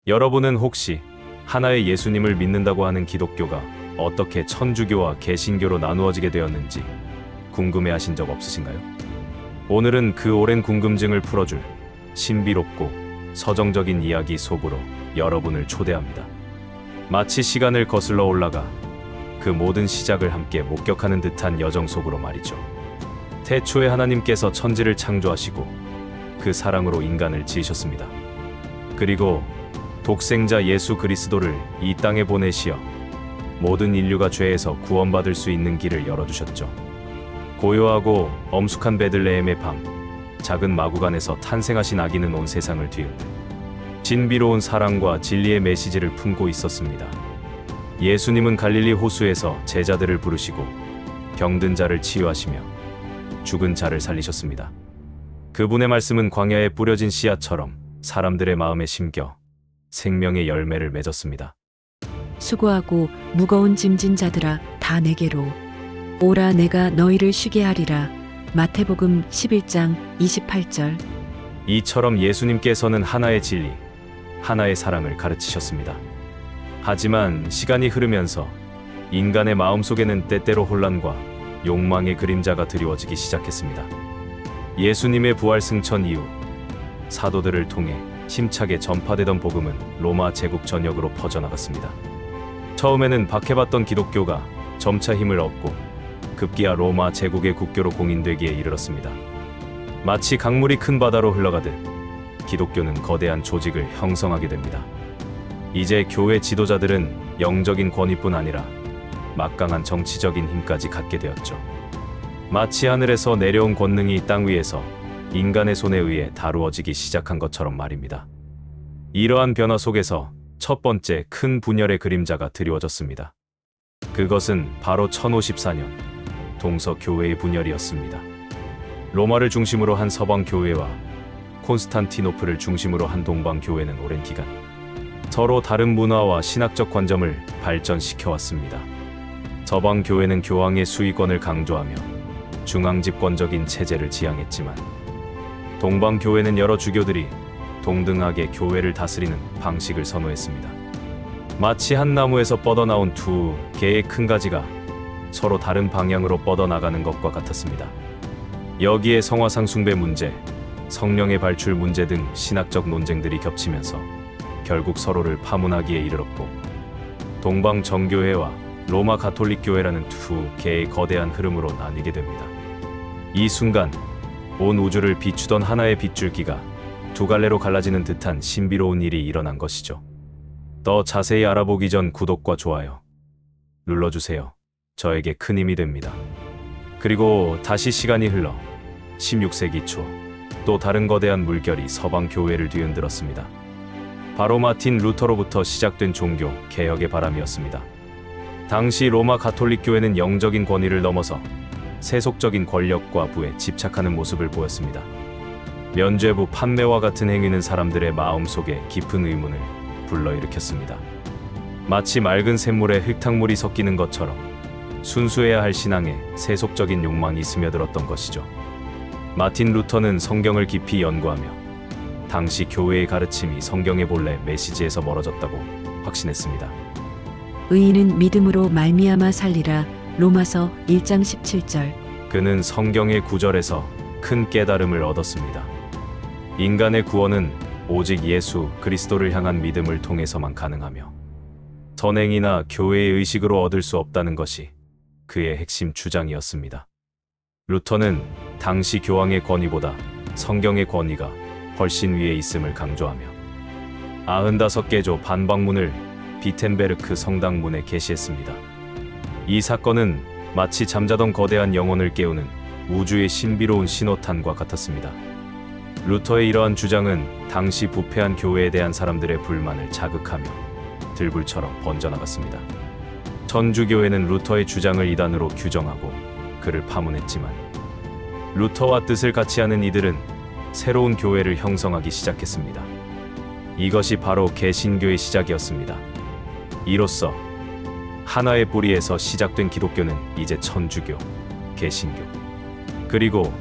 여러분은 혹시 하나의 예수님을 믿는다고 하는 기독교가 어떻게 천주교와 개신교로 나누어지게 되었는지 궁금해하신 적 없으신가요? 오늘은 그 오랜 궁금증을 풀어줄 신비롭고 서정적인 이야기 속으로 여러분을 초대합니다. 마치 시간을 거슬러 올라가 그 모든 시작을 함께 목격하는 듯한 여정 속으로 말이죠. 태초에 하나님께서 천지를 창조하시고 그 사랑으로 인간을 지으셨습니다. 그리고 독생자 예수 그리스도를 이 땅에 보내시어 모든 인류가 죄에서 구원받을 수 있는 길을 열어주셨죠. 고요하고 엄숙한 베들레헴의 밤, 작은 마구간에서 탄생하신 아기는 온 세상을 뒤흔들 진비로운 사랑과 진리의 메시지를 품고 있었습니다. 예수님은 갈릴리 호수에서 제자들을 부르시고 병든 자를 치유하시며 죽은 자를 살리셨습니다. 그분의 말씀은 광야에 뿌려진 씨앗처럼 사람들의 마음에 심겨 생명의 열매를 맺었습니다. 수고하고 무거운 짐진 자들아 다 내게로 오라, 내가 너희를 쉬게 하리라. 마태복음 11장 28절. 이처럼 예수님께서는 하나의 진리, 하나의 사랑을 가르치셨습니다. 하지만 시간이 흐르면서 인간의 마음속에는 때때로 혼란과 욕망의 그림자가 드리워지기 시작했습니다. 예수님의 부활 승천 이후 사도들을 통해 힘차게 전파되던 복음은 로마 제국 전역으로 퍼져나갔습니다. 처음에는 박해받던 기독교가 점차 힘을 얻고 급기야 로마 제국의 국교로 공인되기에 이르렀습니다. 마치 강물이 큰 바다로 흘러가듯 기독교는 거대한 조직을 형성하게 됩니다. 이제 교회 지도자들은 영적인 권위뿐 아니라 막강한 정치적인 힘까지 갖게 되었죠. 마치 하늘에서 내려온 권능이 땅 위에서 인간의 손에 의해 다루어지기 시작한 것처럼 말입니다. 이러한 변화 속에서 첫 번째 큰 분열의 그림자가 드리워졌습니다. 그것은 바로 1054년 동서교회의 분열이었습니다. 로마를 중심으로 한 서방교회와 콘스탄티노플을 중심으로 한 동방교회는 오랜 기간 서로 다른 문화와 신학적 관점을 발전시켜왔습니다. 서방교회는 교황의 수위권을 강조하며 중앙집권적인 체제를 지향했지만 동방교회는 여러 주교들이 동등하게 교회를 다스리는 방식을 선호했습니다. 마치 한 나무에서 뻗어나온 두 개의 큰 가지가 서로 다른 방향으로 뻗어나가는 것과 같았습니다. 여기에 성화상 숭배 문제, 성령의 발출 문제 등 신학적 논쟁들이 겹치면서 결국 서로를 파문하기에 이르렀고 동방 정교회와 로마 가톨릭 교회라는 두 개의 거대한 흐름으로 나뉘게 됩니다. 이 순간 온 우주를 비추던 하나의 빗줄기가 두 갈래로 갈라지는 듯한 신비로운 일이 일어난 것이죠. 더 자세히 알아보기 전 구독과 좋아요 눌러주세요. 저에게 큰 힘이 됩니다. 그리고 다시 시간이 흘러 16세기 초 또 다른 거대한 물결이 서방 교회를 뒤흔들었습니다. 바로 마틴 루터로부터 시작된 종교 개혁의 바람이었습니다. 당시 로마 가톨릭 교회는 영적인 권위를 넘어서 세속적인 권력과 부에 집착하는 모습을 보였습니다. 면죄부 판매와 같은 행위는 사람들의 마음속에 깊은 의문을 불러일으켰습니다. 마치 맑은 샘물에 흙탕물이 섞이는 것처럼 순수해야 할 신앙에 세속적인 욕망이 스며들었던 것이죠. 마틴 루터는 성경을 깊이 연구하며 당시 교회의 가르침이 성경의 본래 메시지에서 멀어졌다고 확신했습니다. 의인은 믿음으로 말미암아 살리라. 로마서 1장 17절. 그는 성경의 구절에서 큰 깨달음을 얻었습니다. 인간의 구원은 오직 예수 그리스도를 향한 믿음을 통해서만 가능하며 선행이나 교회의 의식으로 얻을 수 없다는 것이 그의 핵심 주장이었습니다. 루터는 당시 교황의 권위보다 성경의 권위가 훨씬 위에 있음을 강조하며 95개조 반박문을 비텐베르크 성당문에 게시했습니다. 이 사건은 마치 잠자던 거대한 영혼을 깨우는 우주의 신비로운 신호탄과 같았습니다. 루터의 이러한 주장은 당시 부패한 교회에 대한 사람들의 불만을 자극하며 들불처럼 번져나갔습니다. 천주교회는 루터의 주장을 이단으로 규정하고 그를 파문했지만 루터와 뜻을 같이 하는 이들은 새로운 교회를 형성하기 시작했습니다. 이것이 바로 개신교의 시작이었습니다. 이로써 하나의 뿌리에서 시작된 기독교는 이제 천주교, 개신교, 그리고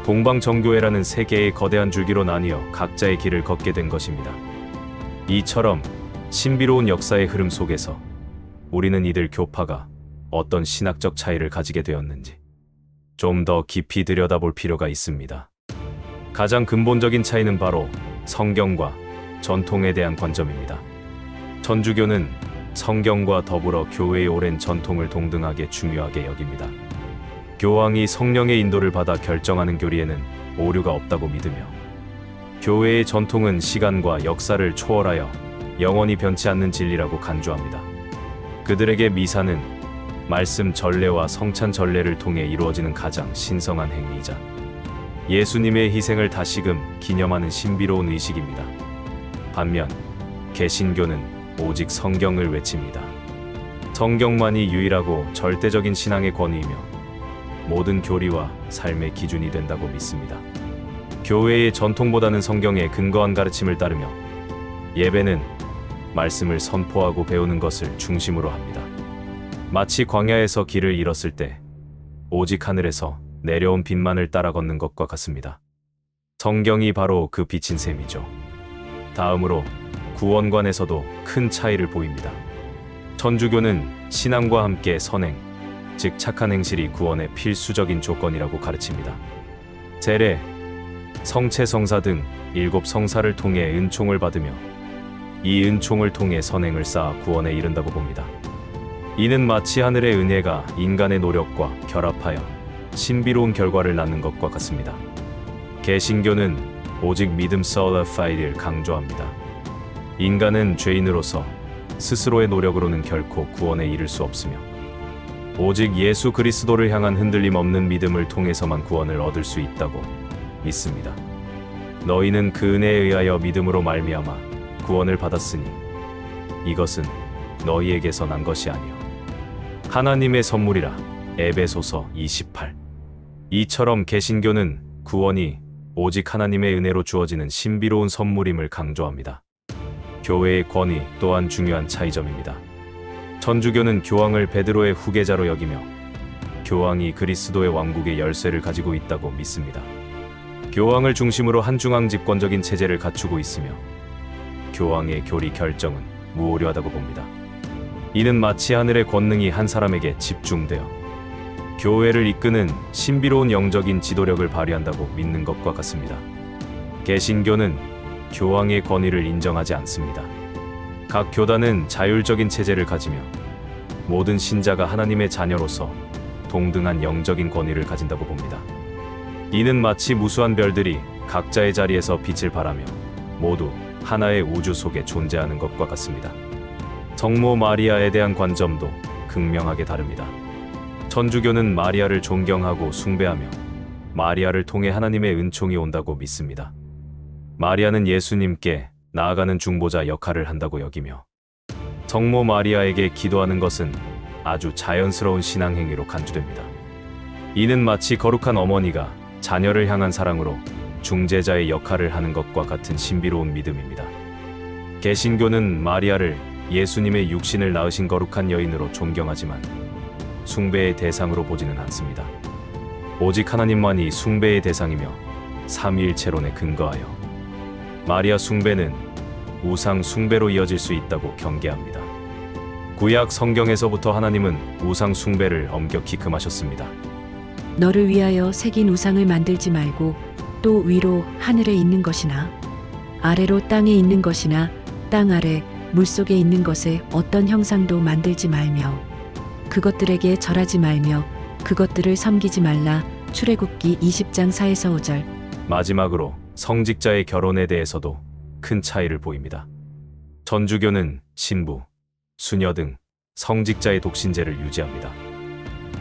동방정교회라는 세 개의 거대한 줄기로 나뉘어 각자의 길을 걷게 된 것입니다. 이처럼 신비로운 역사의 흐름 속에서 우리는 이들 교파가 어떤 신학적 차이를 가지게 되었는지 좀 더 깊이 들여다볼 필요가 있습니다. 가장 근본적인 차이는 바로 성경과 전통에 대한 관점입니다. 천주교는 성경과 더불어 교회의 오랜 전통을 동등하게 중요하게 여깁니다. 교황이 성령의 인도를 받아 결정하는 교리에는 오류가 없다고 믿으며, 교회의 전통은 시간과 역사를 초월하여 영원히 변치 않는 진리라고 간주합니다. 그들에게 미사는 말씀 전례와 성찬 전례를 통해 이루어지는 가장 신성한 행위이자 예수님의 희생을 다시금 기념하는 신비로운 의식입니다. 반면 개신교는 오직 성경을 외칩니다. 성경만이 유일하고 절대적인 신앙의 권위이며 모든 교리와 삶의 기준이 된다고 믿습니다. 교회의 전통보다는 성경의 근거한 가르침을 따르며 예배는 말씀을 선포하고 배우는 것을 중심으로 합니다. 마치 광야에서 길을 잃었을 때 오직 하늘에서 내려온 빛만을 따라 걷는 것과 같습니다. 성경이 바로 그 빛인 셈이죠. 다음으로 구원관에서도 큰 차이를 보입니다. 천주교는 신앙과 함께 선행, 즉 착한 행실이 구원의 필수적인 조건이라고 가르칩니다. 세례, 성체, 성사 등 7 성사를 통해 은총을 받으며 이 은총을 통해 선행을 쌓아 구원에 이른다고 봅니다. 이는 마치 하늘의 은혜가 인간의 노력과 결합하여 신비로운 결과를 낳는 것과 같습니다. 개신교는 오직 믿음 sola fide를 강조합니다. 인간은 죄인으로서 스스로의 노력으로는 결코 구원에 이를 수 없으며 오직 예수 그리스도를 향한 흔들림 없는 믿음을 통해서만 구원을 얻을 수 있다고 믿습니다. 너희는 그 은혜에 의하여 믿음으로 말미암아 구원을 받았으니 이것은 너희에게서 난 것이 아니요 하나님의 선물이라. 에베소서 28. 이처럼 개신교는 구원이 오직 하나님의 은혜로 주어지는 신비로운 선물임을 강조합니다. 교회의 권위 또한 중요한 차이점입니다. 천주교는 교황을 베드로의 후계자로 여기며 교황이 그리스도의 왕국의 열쇠를 가지고 있다고 믿습니다. 교황을 중심으로 한 중앙 집권적인 체제를 갖추고 있으며 교황의 교리 결정은 무오류하다고 봅니다. 이는 마치 하늘의 권능이 한 사람에게 집중되어 교회를 이끄는 신비로운 영적인 지도력을 발휘한다고 믿는 것과 같습니다. 개신교는 교황의 권위를 인정하지 않습니다. 각 교단은 자율적인 체제를 가지며 모든 신자가 하나님의 자녀로서 동등한 영적인 권위를 가진다고 봅니다. 이는 마치 무수한 별들이 각자의 자리에서 빛을 발하며 모두 하나의 우주 속에 존재하는 것과 같습니다. 성모 마리아에 대한 관점도 극명하게 다릅니다. 천주교는 마리아를 존경하고 숭배하며 마리아를 통해 하나님의 은총이 온다고 믿습니다. 마리아는 예수님께 나아가는 중보자 역할을 한다고 여기며 성모 마리아에게 기도하는 것은 아주 자연스러운 신앙 행위로 간주됩니다. 이는 마치 거룩한 어머니가 자녀를 향한 사랑으로 중재자의 역할을 하는 것과 같은 신비로운 믿음입니다. 개신교는 마리아를 예수님의 육신을 낳으신 거룩한 여인으로 존경하지만 숭배의 대상으로 보지는 않습니다. 오직 하나님만이 숭배의 대상이며 삼위일체론에 근거하여 마리아 숭배는 우상 숭배로 이어질 수 있다고 경계합니다. 구약 성경에서부터 하나님은 우상 숭배를 엄격히 금하셨습니다. 너를 위하여 새긴 우상을 만들지 말고 또 위로 하늘에 있는 것이나 아래로 땅에 있는 것이나 땅 아래 물속에 있는 것에 어떤 형상도 만들지 말며 그것들에게 절하지 말며 그것들을 섬기지 말라. 출애굽기 20장 4에서 5절. 마지막으로 성직자의 결혼에 대해서도 큰 차이를 보입니다. 천주교는 신부, 수녀 등 성직자의 독신제를 유지합니다.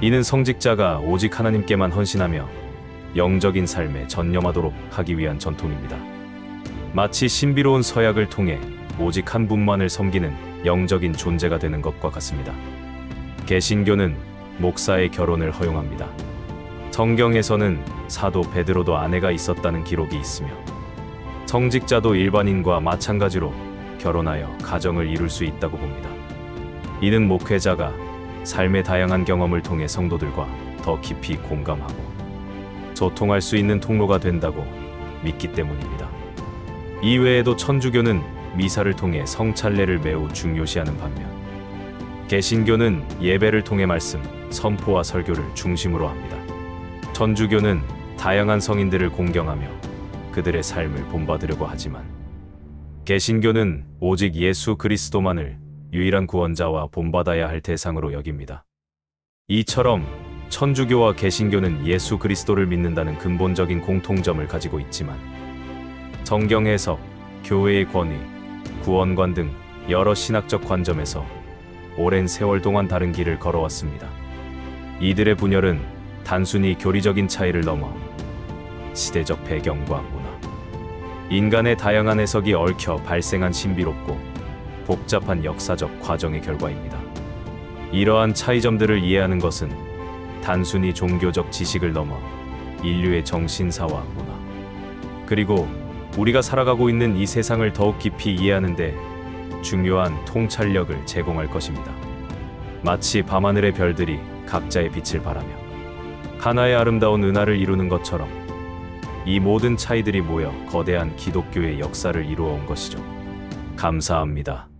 이는 성직자가 오직 하나님께만 헌신하며 영적인 삶에 전념하도록 하기 위한 전통입니다. 마치 신비로운 서약을 통해 오직 한 분만을 섬기는 영적인 존재가 되는 것과 같습니다. 개신교는 목사의 결혼을 허용합니다. 성경에서는 사도 베드로도 아내가 있었다는 기록이 있으며 성직자도 일반인과 마찬가지로 결혼하여 가정을 이룰 수 있다고 봅니다. 이는 목회자가 삶의 다양한 경험을 통해 성도들과 더 깊이 공감하고 소통할 수 있는 통로가 된다고 믿기 때문입니다. 이외에도 천주교는 미사를 통해 성찬례를 매우 중요시하는 반면, 개신교는 예배를 통해 말씀, 선포와 설교를 중심으로 합니다. 천주교는 다양한 성인들을 공경하며 그들의 삶을 본받으려고 하지만, 개신교는 오직 예수 그리스도만을 유일한 구원자와 본받아야 할 대상으로 여깁니다. 이처럼 천주교와 개신교는 예수 그리스도를 믿는다는 근본적인 공통점을 가지고 있지만, 성경 해석, 교회의 권위, 구원관 등 여러 신학적 관점에서 오랜 세월 동안 다른 길을 걸어왔습니다. 이들의 분열은 단순히 교리적인 차이를 넘어 시대적 배경과 문화, 인간의 다양한 해석이 얽혀 발생한 신비롭고 복잡한 역사적 과정의 결과입니다. 이러한 차이점들을 이해하는 것은 단순히 종교적 지식을 넘어 인류의 정신사와 문화, 그리고 우리가 살아가고 있는 이 세상을 더욱 깊이 이해하는 데 중요한 통찰력을 제공할 것입니다. 마치 밤하늘의 별들이 각자의 빛을 발하며 하나의 아름다운 은하를 이루는 것처럼, 이 모든 차이들이 모여 거대한 기독교의 역사를 이루어 온 것이죠. 감사합니다.